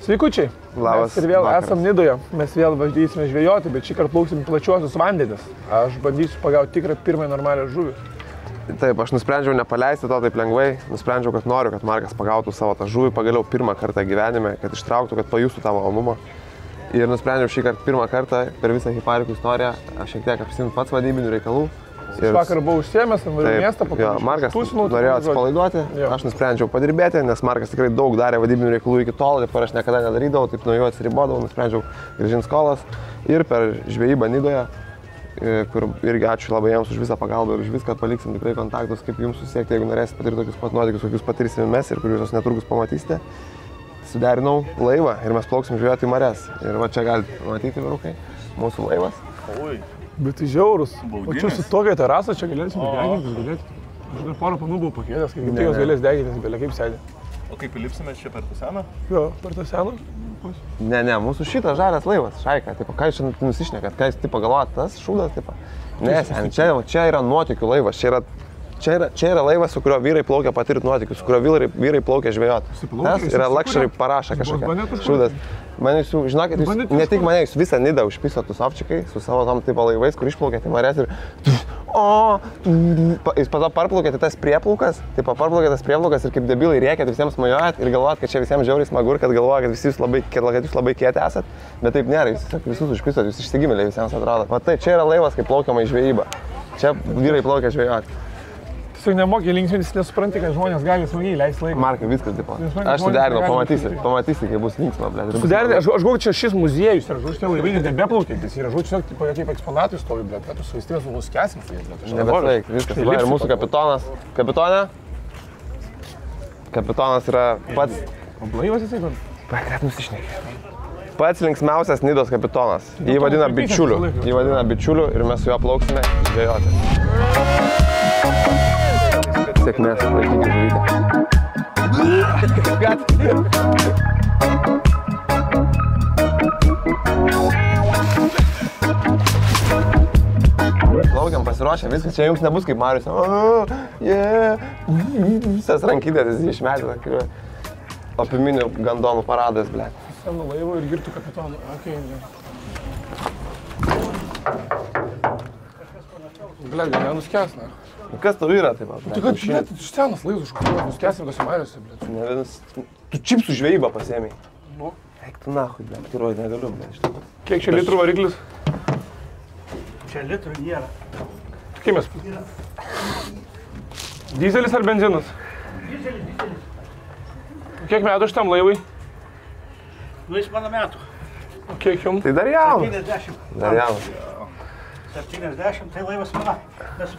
Sveikučiai. Labas. Mes ir vėl vakaras. esam Nidoje. Mes vėl važdysime žvejoti, bet šį kartą plauksim plačiuosius vandenis. Aš bandysiu pagauti tikrą pirmąją normalią žuvį. Taip, aš nusprendžiau nepaleisti to taip lengvai. Nusprendžiau, kad noriu, kad Markas pagautų savo tą žuvį pagaliau pirmą kartą gyvenime, kad ištrauktų, kad pajustų tą malonumą. Ir nusprendžiau šį kartą pirmą kartą per visą hiparikų istoriją aš šiek tiek apsiimt pats vadybinių reikalų. Ir vakar buvau užsiėmęs, nuvariau miestą, po to Markas norėjo atsipalaiduoti, aš nusprendžiau padirbėti, nes Markas tikrai daug darė vadybinių reikalų iki tol, taip aš niekada nedarydavau, taip nuo jo atsiribodavau, nusprendžiau grąžinti skolas ir per žvejybą Nidoje, kur irgi ačiū labai jiems už visą pagalbą ir už viską, paliksim tikrai kontaktus, kaip jums susiekti, jeigu norėsite patirti tokius pat nuotykius, kokius patirsime mes ir kuriuos netrukus pamatysite. Suderinau laivą ir mes plauksim žvejoti į marias. Ir va čia galite matyti, vyrukai, mūsų laivas. Oi. Bet tai žiaurus. O čia su tokia terasa, čia galėsim degintis. Aš dar porą panų buvau pakėlęs, kaip tik jos galės degintis, belia kaip sėdė. O kaip įlipsime čia per tą seną? Jo, per tą seną. Ne, mūsų šitas žalias laivas, Šaika, tipo, ką jūs čia nusišnekat, ką jūs tipo galvojat, tas šūdas, tipo. Ne, sen, čia yra nuotykių laivas, čia yra laivas, su kurio vyrai plaukia patirti nuotykius, su kurio vyrai plaukia žvejoti. Tas yra luxury paraša kažkokia. Šūdas. Mane jūs, žinokit, jūs, ne tik mane, jūs visą Nidą užpisot Tusovčikai su savo tam tipo laivais, kur išplaukėte į marias ir jūs pato parplaukėte tas prieplaukas, taip parplaukėte tas prieplaukas ir kaip debilai rėkėt, visiems majojat ir galvojat, kad čia visiems žiauriai smagu ir kad galvojat, kad jūs labai kieti esat, bet taip nėra, jūs visus užpisot, jūs išsigimėliai visiems atrodo. Va tai, čia yra laivas, kaip plaukiama į žvejybą. Čia vyrai plaukia žvejoti. Tiesiog nemoki linksmintis, nesupranti, kad žmonės gali smagiai leisti laiką. Markai, viskas tipo. Aš suderinau, pamatysi, kai bus linksma, ble. Suderinai, aš galvoju, čia šis muziejus yra, šitie laivai nebeplaukėtis, yra, tiesiog tipo, kaip eksponatai stovi, ble, tu su vaistės nuskęsim su jais, ble. Nebetlaik, viskas. Va, ir mūsų kapitonas. Kapitonė? Kapitonas yra pats... Blaivas jisai, kad... Pakret nusišnekė. Pats linksmiausias Nidos kapitonas. Jį vadina bičiuliu ir mes su juo plauksime žvejoti. Sėkmės, laikykit žuvytę. Plaukiam pasiruošę, viskas čia jums nebus kaip Marius. Visas rankytės išmetė. Opiminių gandonų paradas, ble. Senu laivu ir girtų kapitonu. Ble, gal nenuskęs, na. Kas tau yra taip? Tai kad, ble, tai senas laivas užkuojas, nuskęsim kas į mariuose, ble. Tu čipsų žvejybą pasiėmei. Nu. Eik tu nahui, ble, tu negaliu, ble, iš tikrųjų. Kiek čia litrų variklis? Čia litrų nėra. Kaip mes? Dizelis ar benzinas? Dizelis. Kiek metų šitam laivui? Nu, jis mano metų. O kiek jums? Tai dar jaunas. 70. Dar jaunas. 70, tai laivas mano. Mes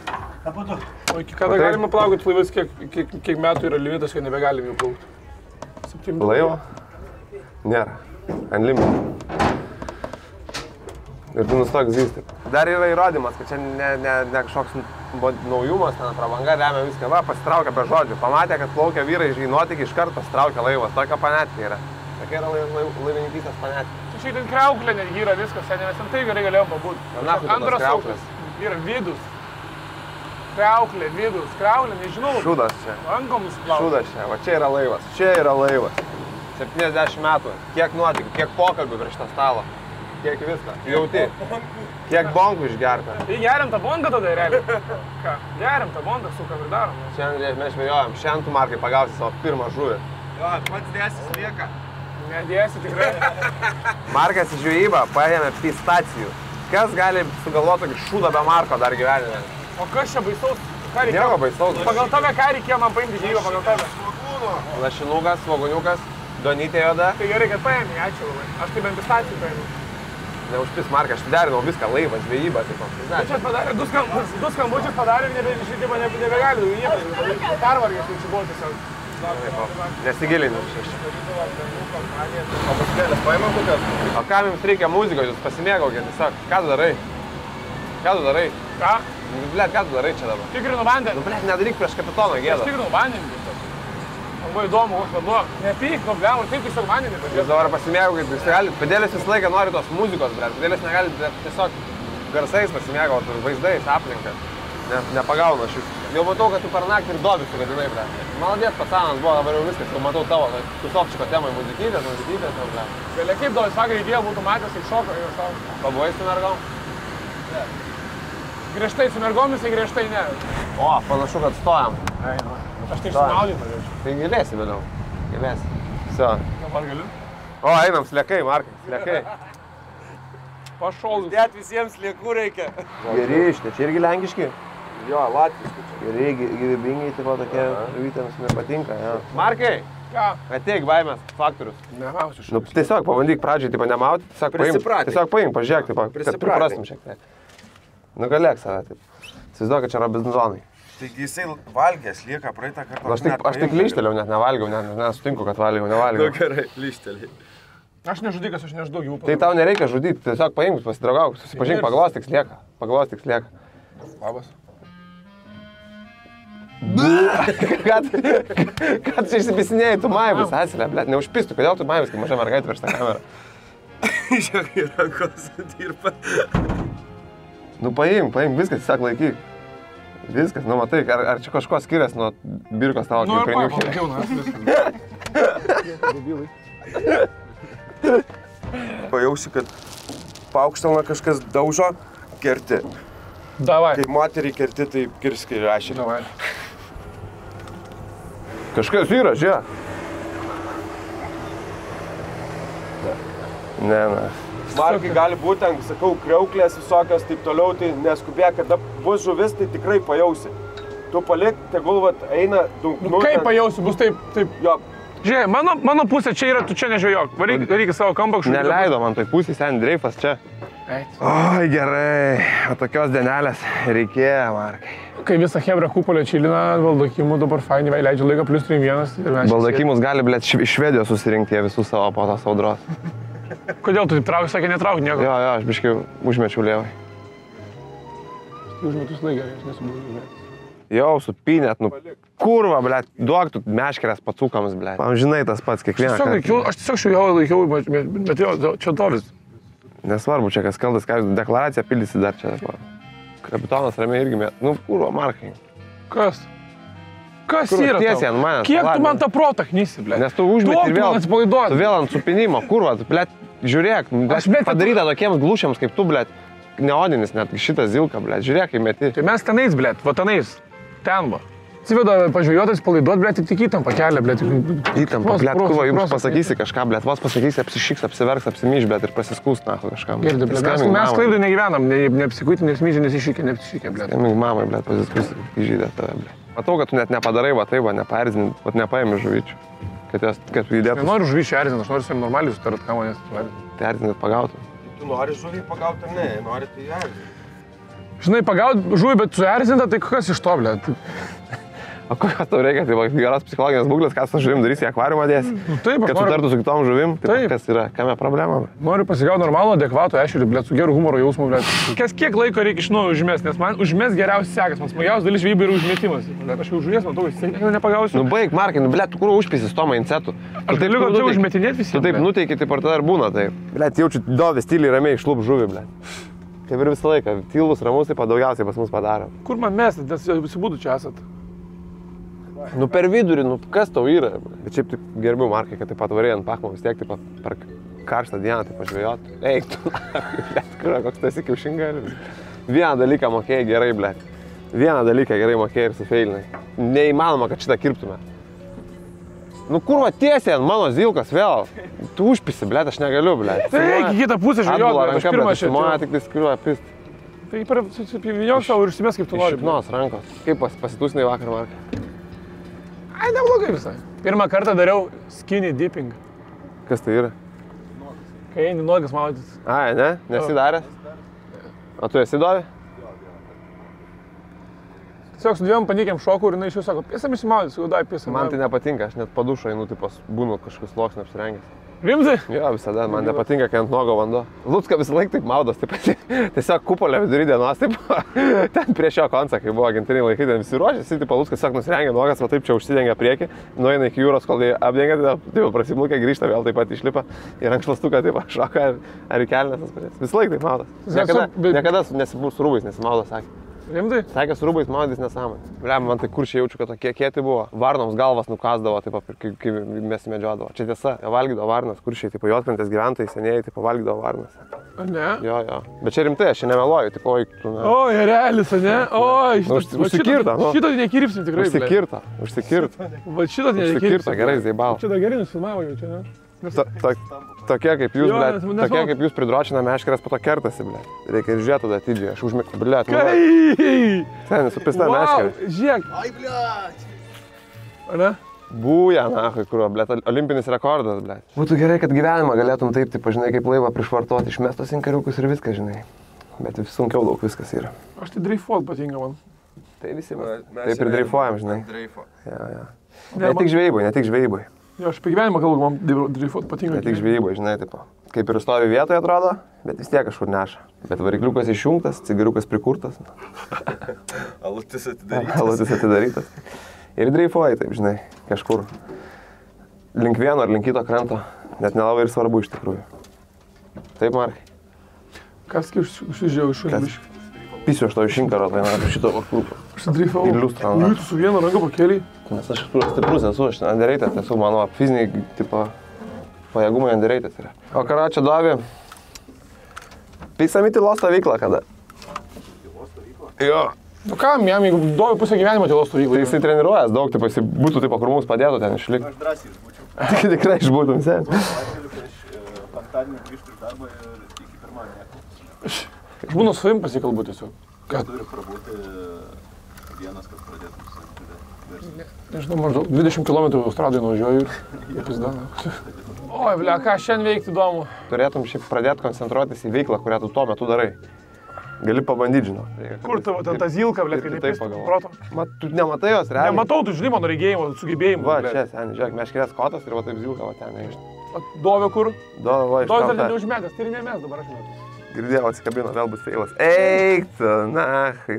abudu. O iki kada galima plaukti laivas, kiek metų yra limitas, kad nebegalim jų plaukti? 7 Laivo? Nėra. Unlimited. Ir tu nustok zysti. Dar yra įrodymas, kad čia ne kažkoks naujumas, ten prabanga remia viską. Va, pasitraukia be žodžių. Pamatė, kad plaukia vyrai žvejoti, iš karto pasitraukia laivas. Tokia panetkė yra. Tokia yra laivininkystės panetkė. Čia ten kriauklė netgi yra viskas, mes ant tai gerai galėjom pabūti. Antras aukštas yra vidus. Kriauklė, vidus, kriauklė, nežinau. Šūdas čia. Rankomus plaukia. Šūdas čia, va čia yra laivas. Čia yra laivas. 70 metų. Kiek nuotykių, kiek pokalbių prie šitą stalą. Kiek viską. Jauti. Kiek bonkų išgerta. Tai geriam tą bonką tada, realiai. Ką? Geriam tą bonką, sukam ir darom. Šiandien mes žvejojam. Šiandien tu, Markai, pagausi savo pirmą žuvį. Jo, pats dėsis lieka. Nedėsi tikrai. Markas į žvejybą paėmė pistacijų. Kas gali sugalvoti tokį šūdą be Marko dar gyvenime? O kas čia baisaus? Ką reikėjo? Nieko baisaus. Pagal tave ką reikėjo man paimti žvejybą pagal tave? Lašinukas, svoguniukas, duonytė juoda. Tai gerai, kad paėmė, ačiū labai. Aš tai bent pistacijų paėmė. Neužpis Marką, aš derinau viską, laivas, žvejybą, taip. Čia padarė, du skambučius padarė ir nebegali, nieko. Pervargęs, tai čia buvo tiesiog. Nesigilinu. O pasikėlės paima kokios? O kam jums reikia muzikos, jūs pasimėgaukit, tiesiog, ką tu darai? Ką tu darai? Ką? Blet, ką tu darai čia dabar? Tikrinu vandenį. Nu, blet, nedaryk prieš kapitoną gėdą. Aš tikrinu vandenį. Labai įdomu, aš vanduo. Nepyk, nu, bliau, taip tiesiog vandenį. Jūs dabar pasimėgaukit, jūs galite, Padėlis visą laiką nori tos muzikos, blet, Padėlis negali tiesiog garsais pasimėgauti, vaizdais, aplinką. Nepagaunu aš jūs. Jau matau, kad tu per naktį ir dobį sugadinai, ble. Maladės pasanas buvo, dabar jau viskas, jau matau tavo, tu sopčiko temai muzikytės, ble. Vėlia kaip dobis, vakar reikėjo būtų matęs, kaip šoko ir savo. Pabuvai su mergom? Ne. Griežtai su mergom, jisai griežtai ne. O, panašu, kad stojam. Aš tai išsimaudyti norėčiau. Tai gilėsi vėliau. Gilėsi. Viso. Dabar galiu? O, einam, sliekai, Markai, sliekai. Pašolus. Dėt visiems sliekų reikia. Geri ištė, čia irgi lenkiški? Jo, latviškai. Geri, gyvybingai, taip pat tokie žuvytėms nepatinka, jo. Markai, Ką? ateik baimės faktorius. Nemausiu Nu, tiesiog pabandyk pradžiai, taip nemauti, tiesiog paim, pažiūrėk, taip, kad priprastum šiek tiek. Nugalėk save, taip. Įsivaizduok, kad čia Robinzonai. Taigi jisai valgęs lieka praeitą kartą. Aš tik lyštelėjau, net nevalgiau, nesutinku, kad nevalgiau. Gerai, lyštelėjai. Aš nežudikas, aš nežudau gyvų. Tai tau nereikia žudyti, tiesiog paimk, pasidraugauk, susipažink, paglostyk slieką. Paglostyk slieką. Labas. Kad čia išsipisinėjai, tu maivis, asilė, blėt, neužpistų, kodėl tu maivis, kai maža mergaitė prieš tą kamerą. Žiūrėk, į rankos dirba. Nu paimk, viskas, tiesiog laikyk. Viskas, nu matai, ar čia kažko skiriasi nuo birkos tavo kaip priniukšė? Pajausi, kad paaukštelna kažkas daužo, kerti. Davai. Kai moterį kerti, tai kirski ir ašį. Davai. Kažkas yra, žiūrėk. Ne. Markai gali būti, ten, sakau, kriauklės visokios, taip toliau, tai neskubėk, kada bus žuvis, tai tikrai pajausi. Tu palik, tegul vat eina daug. Nu, kaip pajausi, bus taip. Jo. Žiūrėk, mano pusė čia yra, tu čia nežvejok. Varyk savo kampą kažkaip. Neleido man toj pusėj, sen dreifas čia. Oi, gerai, o tokios dienelės reikėjo, Markai. Kai visą Hebrą kupolę čilina, baldakimų dabar fainai, leidžia laiką plus 3-1. Baldakimus gali, blėt, iš Švedijos susirinkti jie visus savo po tos audros. Kodėl tu taip trauki, sakė, netrauk nieko? Jo, aš biškai užmečiau lievai. Užmetus laiką, aš nesubūdžiu. Jau, supinėt, nu, kurva, blėt, duok tu meškerės pacukams, blėt. Žinai tas pats kiekvieną kartą. Aš tiesiog šių jau laikiau, bet jo, čia doris. Nesvarbu, čia kas kaltas, ką jūs deklaraciją pildysi dar čia. Kapitonas ramiai irgi mėt. Nu, kurva, Markai. Kas? Kas Kurva, yra tiesiai tau? ant manęs. Kiek tu man tą protą knysi, blėt? Nes tu užmeti ir vėl. Tu vėl ant supinimo, kurva, tu, blėt, žiūrėk, padaryta tokiems glūšiams kaip tu, blėt, neodinis, net šitas zilka, blėt, žiūrėk, kai meti. Tai mes tenais, blėt, va tenais, ten va. Atsiveda pažiūrėjotas, palaiduot, blėt, tik įtampą kelia, blėt. Įtampą, blėt, kurva, jums pasakysi kažką, blėt, vos pasakysi, apsišiks, apsiverks, apsimyš, blėt, ir pasiskūs, nahu, kažkam. Girdi, blėt, mes klaidai negyvenam, neapsikuitė, neapsimyžė, nesišykė, blėt. Skambink mamai, blėt, pasiskūs, įžydė tave, blėt. Matau, kad tu net nepadarai, va tai, va, nepaerzini, va nepaėmi žuvyčių, kad judėtų. Nenoriu žuvyčių erzinti, aš noriu su jiem normaliai sutart, ką manęs erzinti. Tai erzinti pagautų. Tu nori žuvį pagauti ar ne, nori tai erzinti. Žinai, pagauti žuvį, bet suerzinta, tai kas iš to, blėt? O kokios tau reikia, tai geros psichologinės būklės, ką su žuvim darysi, į akvariumą dėsi? Taip, kad sutartų su kitom žuvim, tai kas yra, kame problema? Noriu pasigauti normalų, adekvatų ešerį, blėt, su geru humoro jausmu, blėt. Kiek laiko reikia iš naujo užmest, nes man užmest geriausiai sekas, man smagiausia dalis žvejybai yra užmetimas. Blėt, aš jau žuvies matau, jis nepagausiu. Nu baig, Markai, nu blėt, tu kur užpysis tomą incetų? Aš galiu gal čia užmetinėti visiems. Tu taip nuteiki, taip ar tada ir būna, taip. Blėt, jaučiu dovės tyliai ramiai išlup žuvį, blėt. Taip ir visą laiką, tylus, ramus, taip daugiausiai pas mus padaro. Kur man mesti, nes visi būdų čia esat? Nu per vidurį, nu kas tau yra? Bet šiaip taip gerbiu, Markai, kad taip pat varėjai ant pakmo vis tiek taip per karštą dieną taip pažvėjot. Eik tu, blėt, koks tu esi kiaušingalis. Vieną dalyką mokėjai gerai, blėt. Vieną dalyką gerai mokėjai ir sufeilinai. Neįmanoma, kad šitą kirptume. Nu kurva tiesiai ant mano zilkos vėl. Tu užpisi, blėt, aš negaliu, blėt. Tai eik į kitą pusę žvėjot, blėt, aš pirmą šiandien. Moja tik tai skriuoja pist. Tai vyniok savo ir užsimės kaip tu nori. Iš šipnos rankos. Kaip pasitūsinai vakar, Markai? Ai, neblogai visai. Pirmą kartą dariau skinny dipping. Kas tai yra? Kai eini nuogas maudytis. Ai, ne? Nesi daręs? O tu esi dovė? Tiesiog su dviem panikėm šokų ir jinai iš jų sako, pisam įsimaudytis, jau dai pisam. Man tai nepatinka, aš net padušą einu, taip būnu kažkokius sluoksnį apsirengęs. Rimtai? Jo, visada, man nepatinka, kai ant nuogo vanduo. Lucka visą laiką taip maudos, taip tiesiog kupolė vidury dienos, taip ten prie šio konca, kai buvo gintariniai laikai, ten visi ruošėsi, taip Lucka tiesiog nusirengia nuogas, va taip čia užsidengia priekį, nueina iki jūros, kol jie apdengia, taip prasimlūkia, grįžta, vėl taip pat išlipa ir ant šlastuką taip šoka ar į kelnes tas patys. Visą laiką taip maudos. Niekada su rūbais nesimaudo, sakė. Rimtai? Sakė, su rūbais maudys nesąmonė. Bliam, man tai kuršiai jaučiu, kad tokie kieti buvo. Varnoms galvas nukasdavo, taip, kai mes medžiodavo. Čia tiesa, jie valgydavo varnas, kuršiai, taip, Juodkrantės gyventojai senieji, taip, valgydavo varnas. Ne? Jo. Bet čia rimtai, aš čia nemeluoju, taip, oi, tu ne. Oi, realis, ne? Oi, užsikirta, nu. Šitą nekirpsim tikrai. Užsikirta. Va šitą nekirpsim. Gerai, zaibau. Šitą gerai nufilmavo jau čia, ne? Tokie kaip jūs, tokie kaip jūs pridročina meškeres, po to kertasi, ble. Reikia ir žiūrėti tada atidžiai, aš užmėgti, ble. Ten, supista meškerė. Žiūrėk. Ai, bliat. Ane? Būja, nahui, kur, ble, olimpinis rekordas, ble. Būtų gerai, kad gyvenimą galėtum taip, žinai, kaip laivą prišvartuoti, išmestos inkariukus ir viską, žinai. Bet sunkiau daug viskas yra. Aš tai dreifuot patinka man. Tai visi mes. Taip ir dreifuojam, žinai. Ja. Ne tik žvejybai. Jo, aš apie gyvenimą kalbu, man dreifuot patinka. Ne tik žvejybai, žinai, taip. Kaip ir stovi vietoje atrodo, bet vis tiek kažkur neša. Bet varikliukas išjungtas, cigariukas prikurtas. Alutis atidarytas. Ir dreifuoji, taip, žinai, kažkur. Link vieno ar link kito krento. Net nelabai ir svarbu iš tikrųjų. Taip, Markai? Kas kai užsižiau iš šalių? Pisiu aš to iš inkaro, tai šito krūpo. Užsidreifavau. Ir liustrą. Tu su vienu ranku pakeliai. Nes aš stiprus esu, aš underrated esu, mano fiziniai, tipo, pajėgumai underrated yra. O Karačio Dovi, pisamyti losto veiklą kada? Tylos stovykla? Jo. Nu kam, jam, jeigu Dovi pusę gyvenimo tylos stovyklą. Tai jisai treniruojas daug, tipo, jisai būtų, tipo, kur mums padėtų ten išlikti. Aš drąsiai būčiau. Tikrai išbūtum, sen. Aš prieš penktadienį grįžtų iš darbo ir iki pirmadienį. Aš būnu su savim pasikalbu tiesiog. Kas turi prabūti vienas, kad pradėtum versti? Nežinau, maždaug 20 km Australijoje nuvažiuoju ir pizdana. Oi, ble, ką šiandien veikti įdomu. Turėtum šiaip pradėti koncentruotis į veiklą, kurią tu tuo metu darai. Gali pabandyti, žinau. Kur tavo ten ta zilka, ble, kai taip proto? Tu nematai jos, realiai? Nematau, tu žinai mano regėjimo, sugebėjimų. Va, čia, sen, žiūrėk, meškerės kotas ir va taip zilka, va ten, nežinai. Dovė kur? Dovė, va, iš Dovė dar neužmetęs, tai ir ne mes dabar aš metu. Girdėjau, atsikabino, vėl bus feilas. Eik tu, na,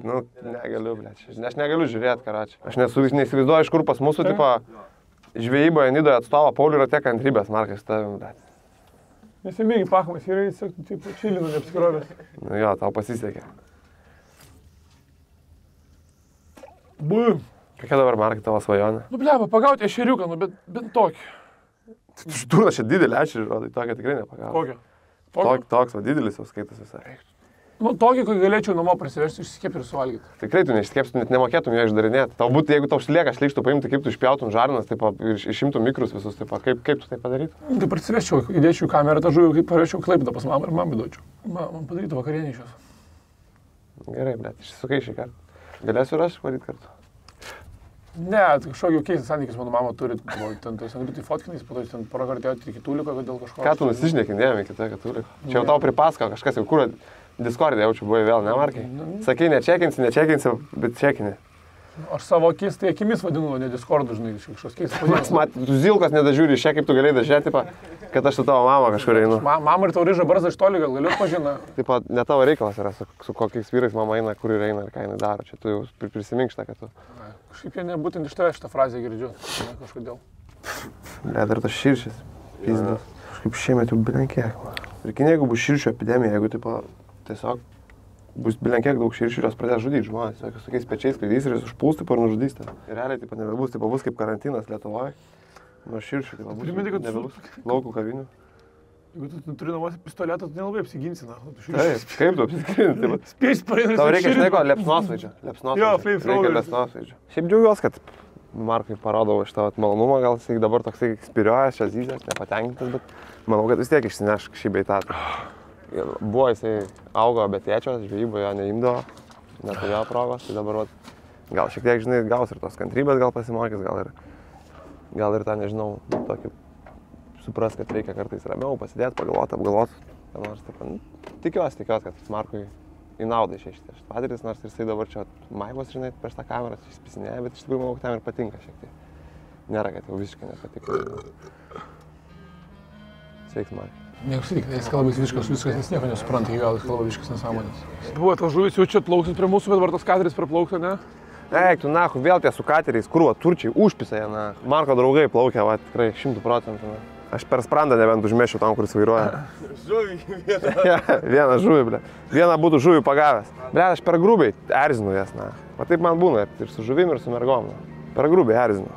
nu, negaliu, ble, aš negaliu žiūrėti, Karačio. Aš neįsivaizduoju, iš kur pas mūsų, tipo, žvejyboje Nidoje atstovą Paulių yra tiek kantrybės, Markai, su tavim, ble. Nesimėgi pachmas, yra tiesiog, tipo, čilinu, neapsikrovęs. Nu jo, tau pasisekė. Bum. Kokia dabar, Markai, tavo svajonė? Nu, bleba, pagauti ešeriuką, nu, bet bent tokį. Šturna, čia didelį ešerį, rodai, tokią tikrai nepagauti. Kokią? Toks, va, didelis jau skaitas visai. Nu, tokį, kokį galėčiau namo prasiversti, išsikepti ir suvalgyti. Tikrai tu neišskepsi, net nemokėtum jo išdarinėti. Tau būtų, jeigu tau šlieka šlykštų paimti, kaip tu išpjautum žarnas, taip, ir išimtum mikrus visus, taip, kaip tu tai padarytum? Tai prasiveščiau, įdėčiau į kamerą tą žuvį, kaip parašiau Klaipėdą pas mamą ir mamai duočiau. Man padarytų vakarienį iš jos. Gerai, blėt, išsisukai šį kartą. Galėsiu ir aš varyti kartu. Ne, kažkokį keistą santykis mano mama turi, ten tais angritai fotkinais, po to ten porą kartų atėjo iki tūliko, dėl kažko. Ką tu nusižnėkindėjami iki to, kad tūliko? Čia jau tau pripasako, kažkas jau kur Discord'e jaučiu, buvai vėl, ne, Markai? Sakai, nečekinsi, bet čekini. Aš savo akis, tai akimis vadinu, ne Discord'u, žinai, kažkoks keistas. Tu zilkos nedažiūri iš čia, kaip tu galėjai dažiūrėti, kad aš su tavo mama kažkur einu. Mama ir tau ryža barzdą iš toli, gal galiu pažinti. Taip, ne tavo reikalas yra, su kokiais vyrais mama eina, kur ir eina ir ką jinai daro. Čia tu jau prisimink šitą, kad tu... Kažkaip jie nebūtent iš tavęs šitą frazę girdžiu, kažkodėl. Ne, dar tas širšis. Pizdas. Kažkaip šiemet jau bilenkiek. Ir jeigu bus širšių epidemija, jeigu tipo, tiesiog bus bilenkiek daug širšių ir jos pradės žudyti žmonės, su tokiais pečiais klaidys ir jūs užpuls tipo ir nužudys ten. Ir realiai tipo nebebus, tipo bus kaip karantinas Lietuvoje. Nuo širšių tipo bus, nebebus laukų kavinių. Jeigu tu turi namuose pistoletą, tu nelabai apsiginsi, na. Taip, kaip tu apsiginsi? Spėsi pareina. Tau reikia išnaiko liepsnosvaidžio. Reikia liepsnosvaidžio. Šiaip džiaugiuosi, kad Markai parodau šitą malonumą, gal jis dabar toksai spiriuojas, čia zyzęs, nepatenkintas, bet manau, kad vis tiek išsineš šį bei tą. Buvo jisai augo be tėčio, žvejyboje jo neimdavo, neturėjo progos, tai dabar gal šiek tiek, žinai, gaus ir tos kantrybės gal pasimokys, gal ir tą, nežinau, tokį supras, kad reikia kartais ramiau pasidėti, pagalvoti, apgalvoti. Nors taip, tikiuosi, kad Markui į naudą išėjti šitas patirtis, nors ir jisai dabar čia maivos, žinai, prieš tą kamerą išspisinėja, bet iš tikrųjų manau, kad tam ir patinka šiek tiek. Nėra, kad jau visiškai nepatiko. Sveiks, Markai. Nesakyk, jis kalba viskas, jis nieko nesupranta, gal jis kalba viskas nesąmonės. Buvo tas žuvis, jau čia plauksit prie mūsų, bet dabar tas kateris praplaukta, ne? Eik, tu nahu, vėl tie su kateriais, kur turčiai užpisa jie, na. Marko draugai plaukia, va, tikrai 100%. Aš per sprandą nebent užmešiu tam, kuris vairuoja. Žuvį vieną. Vieną žuvį, ble. Vieną būtų žuvį pagavęs. Ble, aš per grubiai erzinu jas, na. O taip man būna ir su žuvim, ir su mergom. Na. Per grubiai erzinu.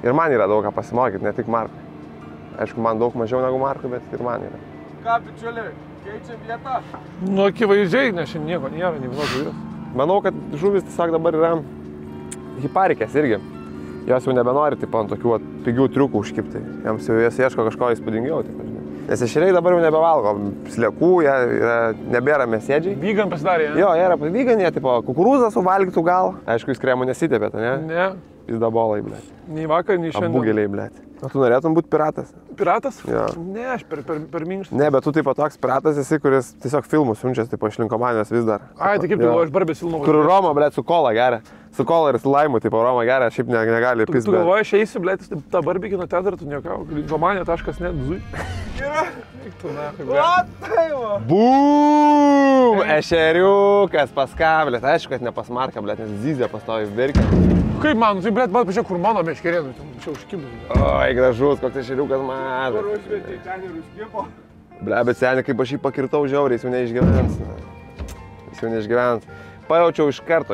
Ir man yra daug ką pasimokyti, ne tik Markui. Aišku, man daug mažiau negu Markui, bet ir man yra. Ką, bičiuliai, keičiam vietą? Nu, akivaizdžiai, nes šiandien nieko nėra, nei vienos žuvis. Manau, kad žuvis tiesiog dabar yra hiparikės irgi. Jos jau nebenori tipo, ant tokių pigių triukų užkipti. Jiems jau jas ieško kažko įspūdingiau. Tipo, nes ešeriai dabar jau nebevalgo sliekų, jie nebėra mėsėdžiai. Vygan pasidarė, ne? Jo, jie yra vygan, jie tipo kukurūzą suvalgytų gal. Aišku, jis kremų nesitėpėt, ne? Ne. Pizdabolai, blėt. Nei vakar, nei šiandien. Abugeliai, blėt. O tu norėtum būti piratas? Piratas? Jo. Ne, aš per minkštas. Ne, bet tu tipo toks piratas esi, kuris tiesiog filmus siunčias, tipo iš linkomanijos vis dar. Ai, tai kaip tu, aš barbės filmų. Kur Roma, blėt, su kola geria. Su kola ir su laimu, tipo Roma geria, šiaip negali pizdą. Tu galvoji, aš eisiu, blėt, tą barbį kino teatrą, tu niekau. Linkomanija.net, zui. Yra. Tu, na, kaip O, tai va. Bum! Ešeriukas pas ką, blėt. Aišku, kad ne pas Marką, blėt, nes zyzė pastovi verkia. Kaip man, tai blėt, man pažiūrėk, kur mano meškerėnų, čia užkibus. Oi, gražus, koks ešeriukas mažas. Užvietė ten ir užkipo. Ble, bet seniai, kaip aš jį pakirtau žiauriai, jis jau neišgyvens. Jis jau neišgyvens. Pajaučiau iš karto,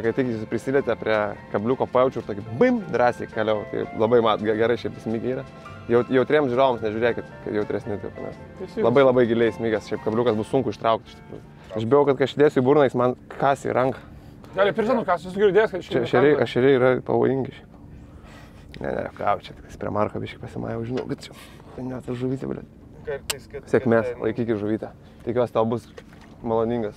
kai tik jis prisilietė prie kabliuko, pajaučiau ir tokį bim, drąsiai kaliau. Tai labai gerai šiaip smigiai yra. Jautriems žiūrovams nežiūrėkit, kad jautresni taip. Labai giliai smigęs, šiaip kabliukas bus sunku ištraukti iš tikrųjų. Aš bijau, kad kai aš dėsiu į burną, jis man kasi į ranką. Gali, prisenu, kas jūs girdės, kad šiandien. Ešeriai yra pavojingi šiaip. Ne, ką čia, tik prie Marko biškai pasimajau, žinau, kad čia. Ne, tas žuvytė, blėt. Sėkmės, laikykit žuvytę. Tikiuosi, tau bus maloningas.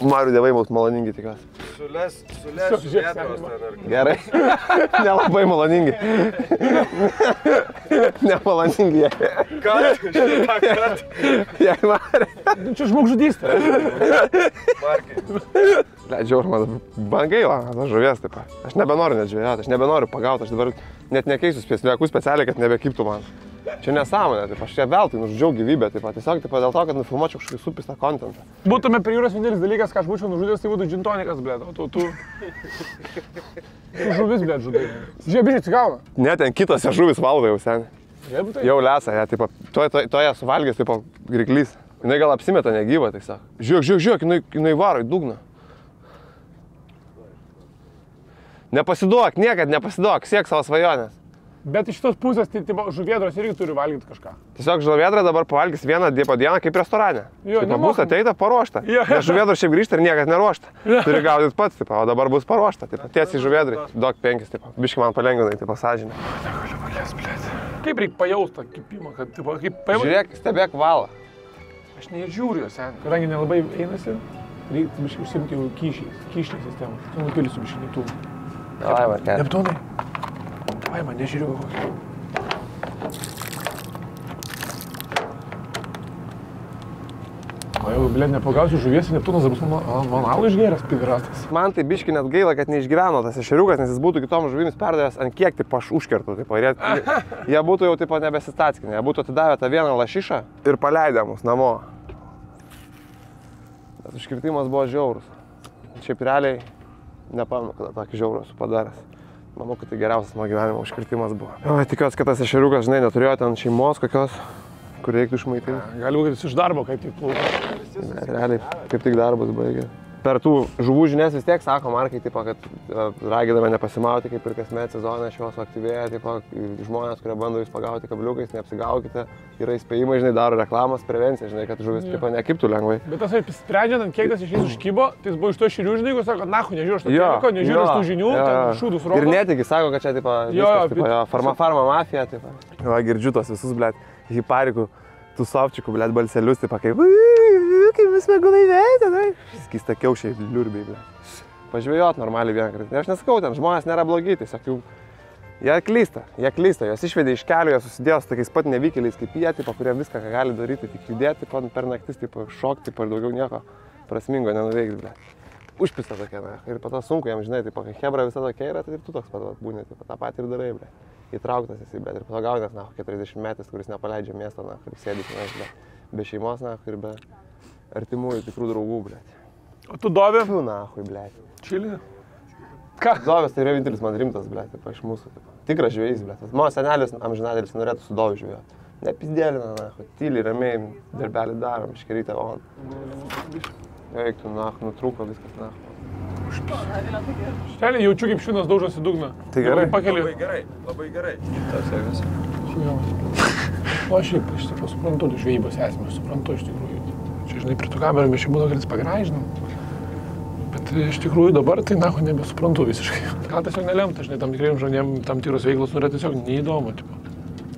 Marių dievai bus maloningi, tikiuosi. Sules vietos ten ar... Gerai. Nelabai maloningi. Nemaloningi jie. Kad? Jei Marė. Čia žmogžudystė. Markai. Žiaur, man gaila, tas žuvies taip pat. Aš nebenoriu net žvejoti, aš nebenoriu pagauti, aš dabar net nekeisiu spėsliekų specialiai, kad nebekiptų man. Čia nesąmonė, taip, aš čia veltui nužudžiau gyvybę, taip pat, tiesiog taip, dėl to, kad nufilmuočiau kažkokį supistą kontentą. Būtume prie jūros vienintelis dalykas, ką aš būčiau nužudęs, tai būtų džintonikas, blėt, o tu žuvis, blėt, žudai. Žiūrėk, biškai atsigauna. Ne, ten kitos žuvis valgo jau seniai. Jau lesa, ja, taip, toje suvalgės, taip, griklys. Jinai gal apsimeta negyva, tai sako. Žiūrėk, jinai varo į dugną. Nepasiduok, niekad nepasiduok, siek savo svajonės. Bet iš tos pusės, tai žuvėdros irgi turi valgyti kažką. Tiesiog žuvėdra dabar pavalgys vieną dieną kaip restorane. Jo, bus ateita paruošta. Nes žuvėdra šiaip grįžta ir niekad neruošta. Turi gaudyti pats, tipo, o dabar bus paruošta. Tiesiai žuvėdrai, duok 5, biškai man palengvinai, tipo, sąžinę. Negaliu pakės, blėt. Kaip reikia pajaust tą kipimą, kad, tipo, kaip pajaust? Žiūrėk, stebėk valą. Aš nežiūriu jos, sen. Kadangi nelabai einasi, reikia biškai užsimti jau kyšinį sistemą. Tu nupilsiu biškai tų. Davai, Markelė. Neptūnai. Davai, man nežiūriu kokį. O jau, blėt, nepagausiu žuvies, Neptūnas bus man alų išgėręs piratas. Man tai biškai net gaila, kad neišgyveno tas ešeriukas, nes jis būtų kitom žuvims perdavęs ant kiek, tipo, aš užkertu, tipo, jie būtų jau, tipo, nebesistackinę, jie būtų atidavę tą vieną lašišą ir paleidę mus namo. Bet užkirtimas buvo žiaurus. Šiaip realiai nepamenu, kada tokį žiaurų esu padaręs. Manau, kad tai geriausias mano gyvenimo užkirtimas buvo. Tikiuosi, kad tas ešeriukas, žinai, neturėjo ten šeimos kokios, kur reiktų išmaitinti. Gali būti, kad jis iš darbo kaip tik plaukia. Realiai, kaip tik darbas baigė. Per tų žuvų žinias vis tiek sako Markai, tipo, kad ragindame nepasimauti, kaip ir kasmet sezone šios aktyvėja, tipo, žmonės, kurie bando jūs pagauti kabliukais, neapsigaukite. Yra įspėjimai, žinai, daro reklamos, prevencija, žinai, kad žuvis tipo, nekiptų lengvai. Bet tas sprendžiant, kiek tas iš jais užkybo, tai jis buvo iš to širių, žinai, kur sako, nahu, nežiūrėjau aš to teliko, nežiūrėjau aš tų žinių, šūdus rodo. Ir netiki sako, kad čia, tipo, viskas, tipo, farma mafija, tipo. Jo, girdžiu tos visus, blėt, hiparikų, tų sovčikų, blėt, balselius, tipo, kaip vis smegunai veikia, tai. Skysta kiaušiai, liurbiai, blėt. Pažvėjot normaliai vieną kartą. Aš nesakau, ten žmonės nėra blogi, tiesiog jau. Jie klysta, jos išvedė iš kelių, jie susidėjo su tokiais pat nevykėliais kaip jie, tipo, kurie viską, ką gali daryti, tik judėti per naktis, tipo, šokti, tipo, ir daugiau nieko prasmingo nenuveikti, blėt. Užpista tokia, na. Ir po to sunku jam, žinai, tipo, kai hebra visada tokia yra, tai ir tu toks pat būni, tipo, tą patį ir darai, blėt. Įtrauktas esi, blėt, ir po to gaunės, na, 40 metais, kuris nepaleidžia miesto, na, ir sėdi, na, be šeimos, na, ir be artimųjų tikrų draugų, blėt. O tu Dovė? Tu, na, blėt. Čilį? Ką? Dovės tai yra vienintelis man rimtas, blėt, tipo, iš mūsų, tipo. Tikras žvejys, blėt. Mano senelis amžinadėlis norėtų su dovu žvejoti. Nepizdėlina, na, tyliai, ramiai, darbelį darom, iškerytę valandą. Eiktų, na, nutrūko viskas, na. Štelį jaučiu, kaip šinas daužosi dugną. Tai gerai. Labai gerai, labai gerai. Tas sėgas. O šiaip, iš tikrųjų, suprantu, žvejybos esmę, suprantu iš tikrųjų. Čia, žinai, prie tų kamerų mes čia būna, kad jis pagražinam. Bet iš tikrųjų dabar tai, na, nebesuprantu visiškai. Gal tiesiog nelemta, žinai, tam tikriem žmonėm tam tikros veiklos yra tiesiog neįdomu, tipo.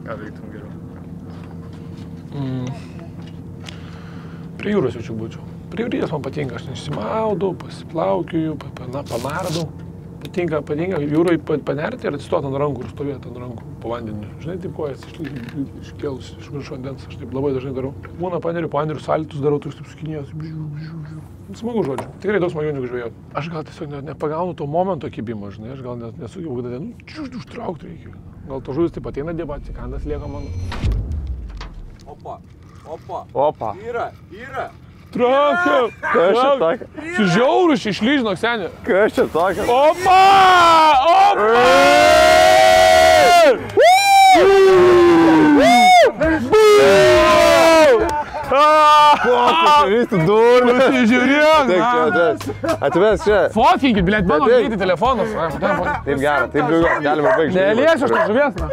Ką veiktum geriau? Prie jūros jaučiu būčiau. Prie jūries man patinka, aš nesimaudau, pasiplaukiju, panardau. Patinka jūroje panerti ir atsistoti ant rankų ir stovėti ant rankų po vandeniu. Žinai, taip kojas iškėlus iš viršų vandens, aš taip labai dažnai darau. Būna panerių salitus darau, tu taip sukinėjus. Smagu žodžiu. Tikrai daug smagiau negu žvejoti. Aš gal tiesiog nepagaunu to momento kibimo, žinai, aš gal nesugebu, kad užtraukti reikia. Gal to žuvis taip ateina dėba, atsikandas lieka mano. Opa. Yra. Traukiau! Kas čia tokia? Žiaurus išlyžinok, senė. Kas čia tokia? Opa! Visi durnius. Žiūrėk, Atves čia. fotkinkit, blėt, mano greitai telefonas. Taip gerai, taip džiaugiuosi, galima baigti. Neliesiu, aš tai žuvies, na.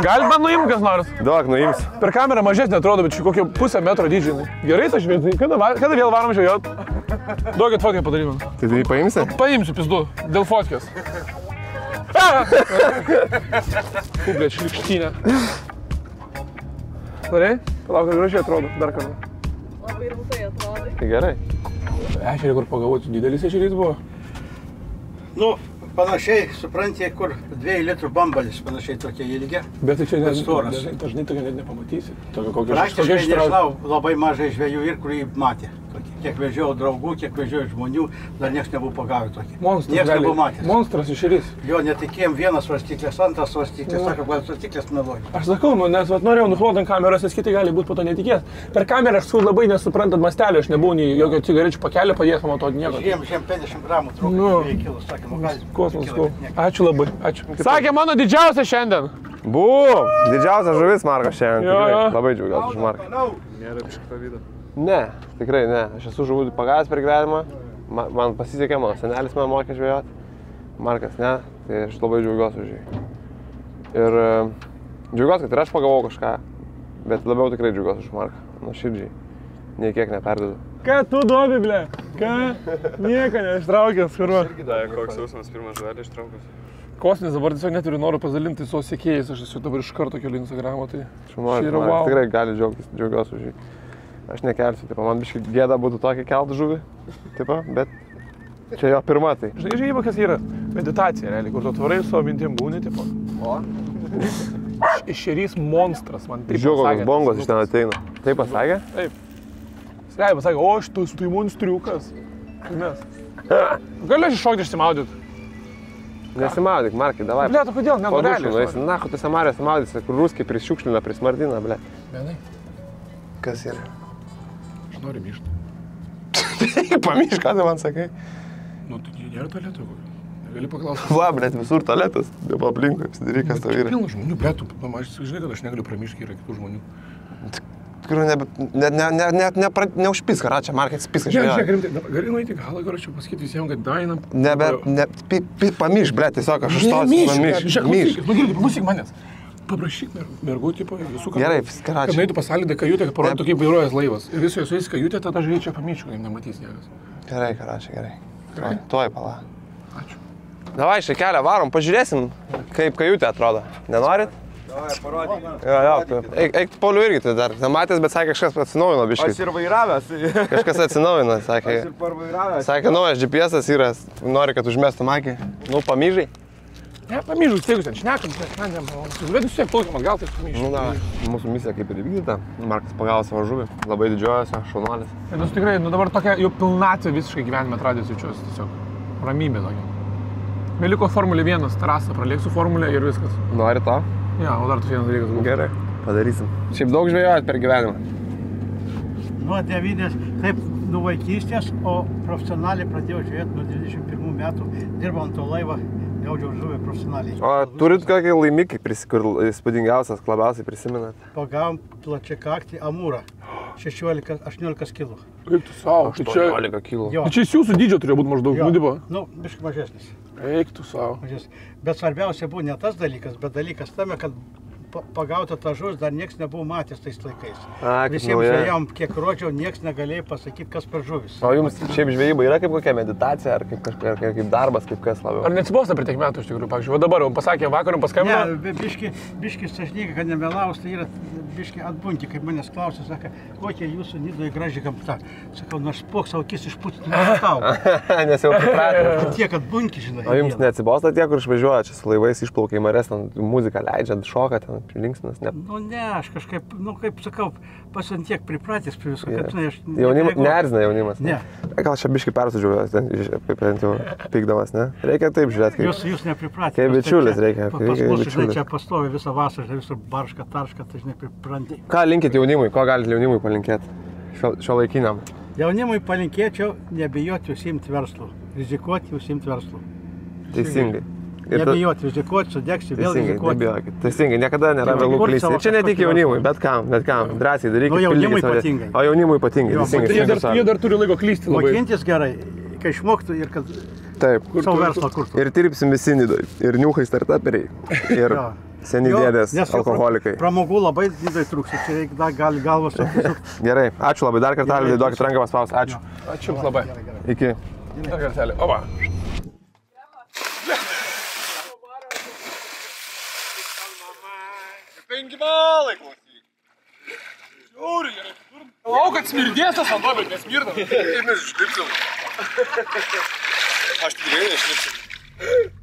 Galit man nuimti kas nors. Duok, nuims. Per kamerą mažesnė atrodo, bet čia kokie pusę metro dydžiai. Gerai, tas žvėtai. Kada vėl varom žvejot? Duokit fotkę padaryman. Tai tai paimsi? Paimsiu pizdu, dėl fotkės. Blėt, šlikštynė. Norėjai? Palauk, kad gražiai atrodo, dar kartą. Labai rimtai atrodai. Tai gerai. Ešerį, kur pagalvoti, didelis ešerys buvo. Nu, panašiai, supranti, kur 2 litrų bambalis, panašiai tokie ilgi. Bet tai čia storas. dažnai tokia net nepamatysi. Tokia kokia Praktiškai nežinau, labai mažai žvejų ir kurį matė. Tokį. Kiek vežiau draugų, kiek vežiau žmonių, dar niekas nebuvo pagavę tokį. Niekas nebuvo matęs. Monstras ešerys. Jo netikėjom, vienas svarstyklės, antras svarstyklės, sako, gal svarstyklės meluoja. Aš sakau, nu, nes norėjau nufluoti ant kameros, nes kiti gali būti po to netikės. Per kamerą aš labai nesuprantat mastelio, aš nebuvau nei jokio cigarečių pakelio padėjęs, pamatoti nieko. Žiūrėjom, 50 gramų trūko, Nu. 2 kilus, sakė, gal. Kosmos. Ačiū labai, ačiū. Sakė mano didžiausia šiandien. Bum! Didžiausias žuvis Markas šiandien. Jo, Tikrai. jo. Labai džiaugiuosi už Marką. Nėra biškai pavydo. Ne, tikrai ne. Aš esu žuvų pagavęs per gyvenimą. Man pasisekė, mano senelis man mokė žvejoti. Markas ne, tai aš labai džiaugiuosi už jį. Ir džiaugiuosi, kad ir aš pagavau kažką, bet labiau tikrai džiaugiuosi už Marką. Nuoširdžiai. Nei kiek neperdedu. Ką tu duobi, ble? Ką? Nieko neištraukęs, kurva. Koks jausmas pirmas žuvelį ištraukus? Kosminis dabar tiesiog neturiu noro pasidalinti su sekėjais, aš esu dabar iš karto keliu Instagramą, tai Šumolis, yra Markas wow. tikrai gali džiaugiuosi už jį. Aš nekelsiu, tipo, man biškai gėda būtų tokį keltą žuvį, tipo, bet čia jo pirma tai. Žinai, žvejyba kas yra? Meditacija, realiai, kur tu atvarai su savo mintim būni, tipo. O? Ešerys monstras, man taip Žiūrėk, kokios pasakė. bongos iš ten ateina. Taip pasakė? Taip. Skai pasakė, o šitas tai monstriukas. Tai mes. Galiu aš iššokti išsimaudyti? Nesimaudyk, Markai, davai. Ble, tu kodėl? Po Negu dušų realiai. nueisi, na, tu samarės maudysi, kur ruskiai prisišiukšlina, prismardina, ble. Benai, Kas yra? aš noriu myšti. Pamyš, ką tu man sakai? Nu, tai nėra tualeto kokio. Negali paklausyti. Va, ble, visur tualetas, dėl aplinkui, apsidaryk, kas tau yra. Pilna žmonių, ble, tu pamažys, žinai, kad aš negaliu pramišti, yra kitų žmonių. Tikrai neužpisk, ar čia Markas piska Žiūrėk, žvėja. rimtai, gali nueiti galą, garačiau pasakyti visiems, kad dainam. Pamyš, ble, tiesiog aš užstosiu, pamyš. Myš. Nu, gerai, paklausyk manęs. Paprašyk mergų, tipo, visų kartų. Gerai, Kad karačiai. nueitų pasalidę kajutę, kad parodytų, kaip vairuojas laivas. Ir visoje su jais kajutė, tada aš čia pamyšiu, kad nematys niekas. Gerai, karačiai, gerai. Gerai? Tuoj, pala. Ačiū. Davai, šį kelią varom, pažiūrėsim, kaip kajutė atrodo. Nenorit? Davai, parodyk. Jo, eik Pauliu irgi tai dar. Nematęs, bet sakė, kažkas atsinaujino Aš biškai. ir vairavęs. Kažkas atsinaujino, sakė. Aš ir parvairavęs. Sakė, naujas GPS yra, nori, kad užmestum akį. Nu, pamyžai. Ne, pamyžiu, staigus ten šnekam, bet vis tiek plaukiam atgal, tai pamyžiu. Nu, da, mūsų misija kaip ir įvykdyta. Markas pagavo savo žuvį, labai didžiuojasi, šaunuolis. Ir tu tikrai, nu dabar tokia jau pilnatvė visiškai gyvenime atradęs jaučiuosi, tiesiog ramybė tokia. Beliko Formulė 1, trasą pralėksiu Formulę ir viskas. Nori to? Ja, o dar tu vienas dalykas buvo. Gerai, padarysim. Šiaip daug žvejojat per gyvenimą. Nuo 9, taip, nuo vaikystės, o profesionaliai pradėjau žiūrėti nuo 21 metų, dirbau ant to laivo Gaudžiau žuvį profesionaliai. O turit kokį laimikį, kur įspūdingiausias, labiausiai prisimenat? Pagavom plačią kaktį amūrą. 16-18 kg. Kaip tu savo? 18 kg. Jo. Tai čia iš jūsų dydžio turėjo būti maždaug, Jo. nudibo. Nu, biškai mažesnis. Eik tu savo. Bet svarbiausia buvo ne tas dalykas, bet dalykas tame, kad pagauta ta žuvis dar niekas nebuvo matęs tais laikais. Visiems žvejom, kiek rodžiau, niekas negalėjo pasakyti, kas per žuvis. O jums šiaip žvejyba yra kaip kokia meditacija, ar kaip darbas, kaip kas labiau? Ar neatsibosta per tiek metų iš tikrųjų, pavyzdžiui, o dabar jau pasakė vakarom paskambino? Ne, biški sąžininkai, kad nemelaus, tai yra biški atbunti, kaip manęs klausė, sako, kokia jūsų Nidoje graži gamta. Sakau, nors spoks savo akis išpūti, nematau. Nes jau pripratę. Tiek atbunti, žinai. O jums neatsibosta tie, kur išvažiuoja čia su laivais, išplaukia į mares, muziką leidžia, šoka ten, linksmas, ne? Nu ne, aš kažkaip, nu kaip sakau, pasant tiek pripratęs prie visko, kad žinai, aš... Neerzina jaunimas. Ne. Gal čia biškai persudžiuvęs, bent jau pykdamas, ne? Reikia taip žiūrėti, kaip... Jūs neppripratęs. Kaip bičiulis reikia. Pas mus, žinai, čia pastovi visą vasarą, visur barška, tarška, tai žinai, pripranti. Ką linkit jaunimui, ko galite jaunimui palinkėti šio laikiniam? Jaunimui palinkėčiau nebijoti užsiimti verslu, rizikuoti užsiimti verslu. Teisingai. Nebijoti, rizikuoti, sudegsi, vėl rizikuoti. Nebijokit. Teisingai, niekada nėra vėlų klysti. Ir čia ne tik jaunimui, bet kam, drąsiai darykit. Nu, jaunimui ypatingai. O jaunimui ypatingai, teisingai. Jie dar turi laiko klysti labai. Mokintis gerai, kai išmoktų ir kad taip. Savo verslą kurtų. Ir dirbsim visi Nidoje. Ir niuchai startuperiai. Ir seni dėdės, alkoholikai. Pramogų labai Nidoje trūksta, čia reikia gali galvas sukti. Gerai, ačiū labai, dar kartelį duokit ranką paspausti. Ačiū. Ačiū jums labai. Iki. Dar kartelį. Oba. Penki balai, klausyk. Žiūri, gerai. Lau, kad smirdės tas vanduo, bet nesmirda. Kaip mes išlipsim. Aš tikrai neišlipsim.